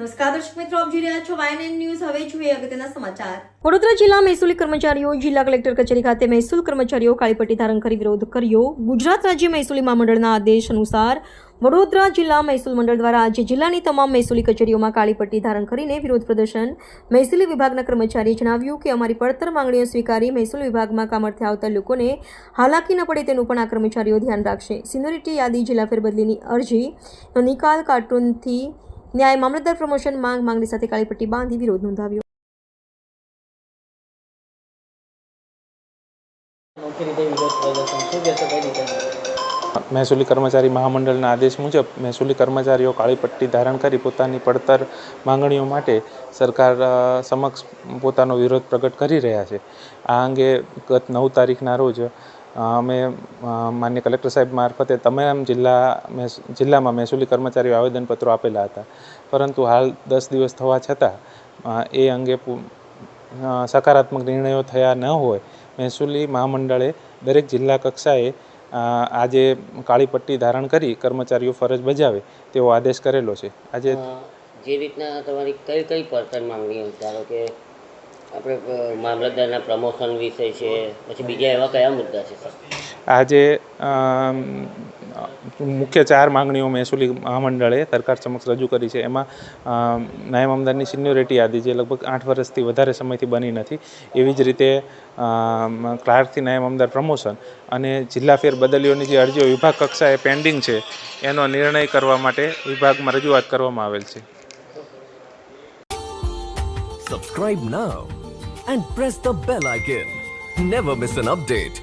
નમસ્કાર દર્શક મિત્રો, આપ જોઈ રહ્યા છો YNN ન્યૂઝ. હવે જોઈએ અગત્યના સમાચાર. વડોદરા જિલ્લા મહેસૂલી કર્મચારીઓ જિલ્લા કલેક્ટર કચેરી ખાતે મહેસૂલ કર્મચારીઓ કાળી પટ્ટી ધારણ કરી વિરોધ કર્યો. ગુજરાત રાજ્ય મહેસૂલી મહામંડળના આદેશ અનુસાર વડોદરા જિલ્લા મહેસૂલ મંડળ દ્વારા આજે જિલ્લાની તમામ મહેસૂલી કચેરીઓમાં કાળી પટ્ટી ધારણ કરીને વિરોધ પ્રદર્શન. મહેસૂલી વિભાગના કર્મચારીએ જણાવ્યું કે અમારી પડતર માંગણીઓ સ્વીકારી મહેસૂલ વિભાગમાં કામ અર્થે આવતા લોકોને હાલાકી ન પડે તેનું પણ આ કર્મચારીઓ ધ્યાન રાખશે. સિનિયોરિટી યાદી, જિલ્લા ફેરબદલીની અરજીનો નિકાલ, કાર્ટૂનથી ન્યાય, મામલતદાર પ્રમોશન માંગણી સાથે કાળી પટ્ટી બાંધી વિરોધ નોંધાવ્યો. મહેસૂલી કર્મચારી મહામંડળના આદેશ મુજબ મહેસૂલી કર્મચારીઓ કાળી પટ્ટી ધારણ કરી પોતાની પડતર માંગણીઓ માટે સરકાર સમક્ષ પોતાનો વિરોધ પ્રગટ કરી રહ્યા છે. આ અંગે ગત 9 તારીખના રોજ અમે માન્ય કલેક્ટર સાહેબ મારફતે તમામ જિલ્લામાં મહેસૂલી કર્મચારીઓ આવેદનપત્રો આપેલા હતા, પરંતુ હાલ 10 દિવસ થવા છતાં એ અંગે સકારાત્મક નિર્ણયો થયા ન હોય મહેસૂલી મહામંડળે દરેક જિલ્લા કક્ષાએ આજે કાળી પટ્ટી ધારણ કરી કર્મચારીઓ ફરજ બજાવે તેવો આદેશ કરેલો છે. આજે જે રીતના તમારી કઈ કઈ પડતર માંગણીઓ, ધારો કે આપણે મામલતદારના પ્રમોશન વિશે છે, પછી બીજા એવા કયા મુદ્દા છે સર? આજે મુખ્ય 4 માંગણીઓ મહેસૂલી મહામંડળે સરકાર સમક્ષ રજૂ કરી છે. એમાં નાયબ મામલતદારની સિનિયોરિટી યાદી, જે લગભગ 8 વર્ષથી વધારે સમયથી બની નથી, એવી જ રીતે ક્લાર્કથી નાયબ મામલતદાર પ્રમોશન અને જિલ્લા ફેરબદલીઓની જે અરજીઓ વિભાગ કક્ષાએ પેન્ડિંગ છે એનો નિર્ણય કરવા માટે વિભાગમાં રજૂઆત કરવામાં આવેલ છે. Subscribe now and press the bell icon. Never miss an update.